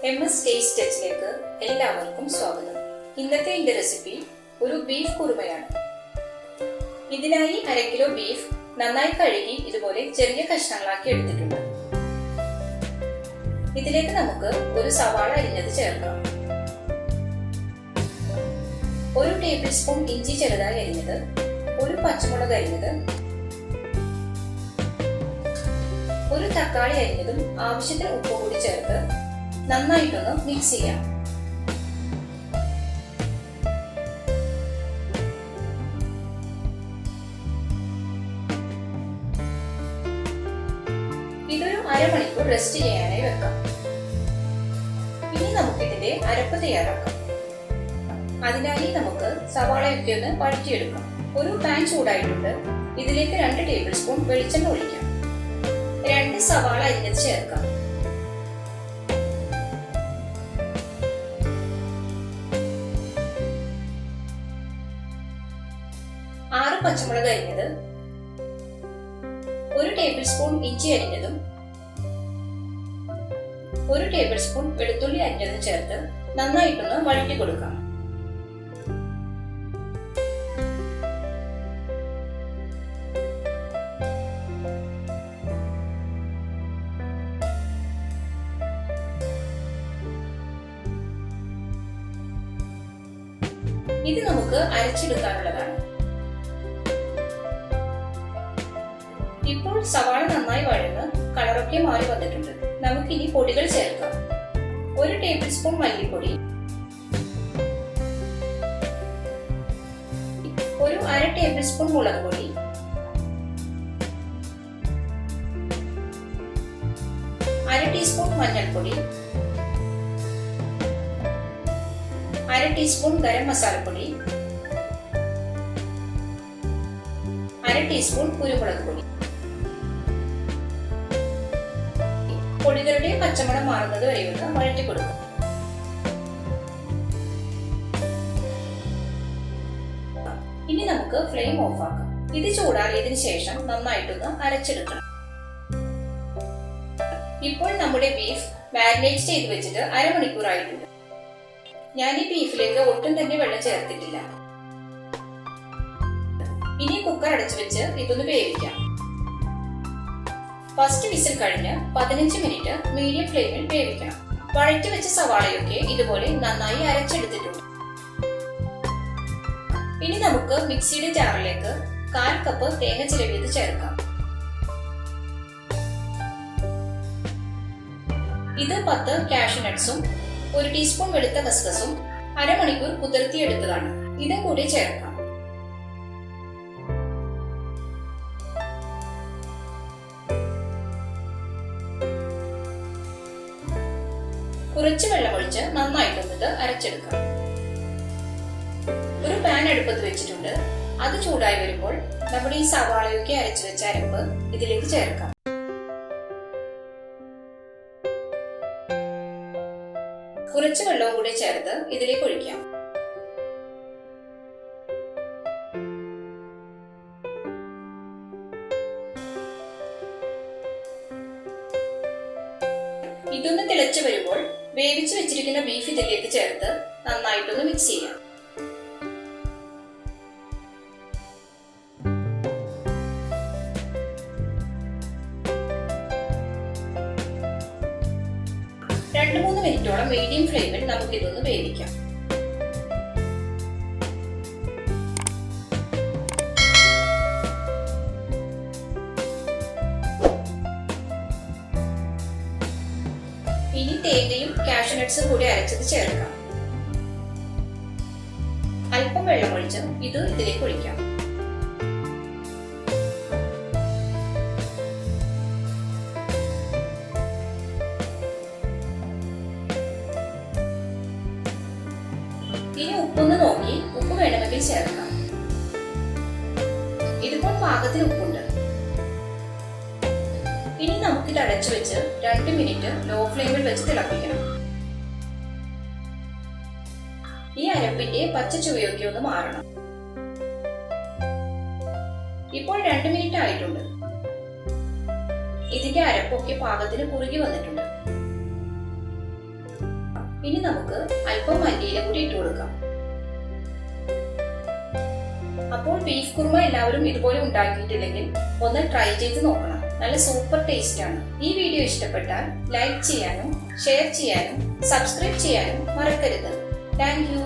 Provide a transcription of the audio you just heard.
MS taste ടച്ചിലേക്ക് എല്ലാവർക്കും സ്വാഗതം. ഇന്നത്തെ എന്റെ റെസിപ്പി ഒരു ബീഫ് കുറുമയാണ്. ഇതിനായി 1/2 കിലോ ബീഫ് നന്നായി കഴുകി ഇതുപോലെ ചെറിയ കഷ്ണങ്ങളാക്കി എടുത്തിട്ടുണ്ട്. ഇതിലേക്ക് നമുക്ക് ഒരു സവാള അരിഞ്ഞത് ചേർക്കാം. 1 ടേബിൾ സ്പൂൺ ഇഞ്ചി ചെറുതായി അരിഞ്ഞത്, 1 പച്ചമുളക് അരിഞ്ഞത്, 1 തക്കാളി അരിഞ്ഞതും ആവശ്യത്തിന് ഉപ്പ് കൂടി ചേർത്ത് നന്നായിട്ടൊന്ന് മിക്സ് ചെയ്യാം. ഇതൊരു അരമണിക്കൂർ റെസ്റ്റ് ചെയ്യാനായി വെക്കാം. ഇനി നമുക്കിതിന്റെ അരപ്പ് തയ്യാറാക്കാം. അതിനായി നമുക്ക് സവാളയൊക്കെ ഒന്ന് വഴറ്റിയെടുക്കാം. ഒരു പാൻ ചൂടായിട്ടുണ്ട്. ഇതിലേക്ക് 2 ടേബിൾ സ്പൂൺ വെളിച്ചെണ്ണ ഒഴിക്കാം. 2 സവാള അരിഞ്ഞത് ചേർക്കാം. 6 പച്ചമുളക് അരിഞ്ഞത്, 1 ടേബിൾ സ്പൂൺ ഇഞ്ചി അരിഞ്ഞതും, 1 ടേബിൾ സ്പൂൺ വെളുത്തുള്ളി അരിഞ്ഞതും ചേർത്ത് നന്നായിട്ടൊന്ന് വഴറ്റി കൊടുക്കാം. ഇത് നമുക്ക് അരച്ചെടുക്കാനുള്ളതാണ്. ഇപ്പോൾ സവാള നന്നായി വഴന്ന് കളറൊക്കെ മാറി വന്നിട്ടുണ്ട്. നമുക്കിനി പൊടികൾ ചേർക്കാം. 1 ടേബിൾ സ്പൂൺ മല്ലിപ്പൊടി, 1/2 ടേബിൾ സ്പൂൺ മുളക് പൊടി, 1/2 ടീസ്പൂൺ മഞ്ഞൾപ്പൊടി, 1/2 ടീസ്പൂൺ ഗരം മസാലപ്പൊടി, 1/2 ടീസ്പൂൺ കുരുമുളക് പൊടി. പൊടികളുടെ പച്ചമണം മാറുന്നത് വരെ ഒന്ന് വഴറ്റി കൊടുക്കും. ഇനി നമുക്ക് ഫ്ലെയിം ഓഫ് ആക്കാം. ഇത് ചൂടാറിയതിനു ശേഷം നന്നായിട്ടൊന്ന് അരച്ചെടുക്കണം. ഇപ്പോൾ നമ്മുടെ ബീഫ് മാരിനേറ്റ് ചെയ്ത് വെച്ചിട്ട് അരമണിക്കൂർ ആയിട്ടുണ്ട്. ഞാൻ ഈ ബീഫിലേക്ക് ഒട്ടും തന്നെ വെള്ളം ചേർത്തിട്ടില്ല. ഇനി കുക്കർ അടച്ചു വെച്ച് ഇതൊന്ന് വേവിക്കാം. ഫസ്റ്റ് വിസിൽ കഴിഞ്ഞ് 15 മിനിറ്റ് മീഡിയം ഫ്ലെയിമിൽ വേവിക്കണം. വഴറ്റി വെച്ച സവാളയൊക്കെ ഇതുപോലെ നന്നായി അരച്ചെടുത്തിട്ടുണ്ട്. ഇനി നമുക്ക് മിക്സിയുടെ ജാറിലേക്ക് 1/4 കപ്പ് തേങ്ങ ചിരവിയത് ചേർക്കാം. ഇത് 10 കാഷ്യൂ നട്ട്സും 1 ടീസ്പൂൺ വെളുത്ത കസ്കസും അരമണിക്കൂർ കുതിർത്തിയെടുത്തതാണ്. ഇതും കൂടി ചേർക്കാം. കുറച്ച് വെള്ളമൊഴിച്ച് നന്നായിട്ടൊന്നത് അരച്ചെടുക്കാം. ഒരു പാൻ അടുപ്പത്ത് വെച്ചിട്ടുണ്ട്. അത് ചൂടായി വരുമ്പോൾ നമ്മുടെ ഈ സവാളയൊക്കെ അരച്ചു വെച്ച അരപ്പ് ഇതിലേക്ക് ചേർക്കാം. കുറച്ച് വെള്ളവും കൂടി ചേർത്ത് ഇതിലേക്ക് ഒഴിക്കാം. ഇതൊന്ന് തിളച്ചു വരുമ്പോൾ വേവിച്ചു വെച്ചിരിക്കുന്ന ബീഫ് ഇതിലേക്ക് ചേർത്ത് നന്നായിട്ടൊന്ന് മിക്സ് ചെയ്യാം. രണ്ട് 3 മിനിറ്റോളം മീഡിയം ഫ്ലെയിമിൽ നമുക്കിതൊന്ന് വേവിക്കാം. ഇനി തേങ്ങയും കാഷ്യൂ നട്ട്സും കൂടി അരച്ചത് ചേർക്കാം. അല്പം വെള്ളമൊഴിച്ച് ഇത് ഇതിലേക്ക് ഒഴിക്കാം. ഇനി ഉപ്പൊന്ന് നോക്കി ഉപ്പ് വേണമെങ്കിൽ ചേർക്കാം. ഇതിപ്പോൾ പാകത്തിന് ഉപ്പുണ്ട്. ഇനി നമുക്കിത് അടച്ചു വെച്ച് 2 മിനിറ്റ് ലോ ഫ്ലെയിമിൽ വെച്ച് തിളപ്പിക്കണം. ഈ അരപ്പിന്റെ പച്ച ചുവയൊക്കെ ഒന്ന് മാറണം. ഇപ്പോൾ 2 മിനിറ്റ് ആയിട്ടുണ്ട്. ഇതിന്റെ അരപ്പൊക്കെ പാകത്തിന് കുറുകി വന്നിട്ടുണ്ട്. ഇനി നമുക്ക് അല്പം മല്ലിയില കൂടി ഇട്ട് കൊടുക്കാം. അപ്പോൾ ബീഫ് കുറുമ എല്ലാവരും ഇതുപോലെ ഉണ്ടാക്കിയിട്ടില്ലെങ്കിൽ ഒന്ന് ട്രൈ ചെയ്ത് നോക്കണം. നല്ല സൂപ്പർ ടേസ്റ്റ് ആണ്. ഈ വീഡിയോ ഇഷ്ടപ്പെട്ടാൽ ലൈക്ക് ചെയ്യാനും ഷെയർ ചെയ്യാനും സബ്സ്ക്രൈബ് ചെയ്യാനും മറക്കരുത്. Thank you.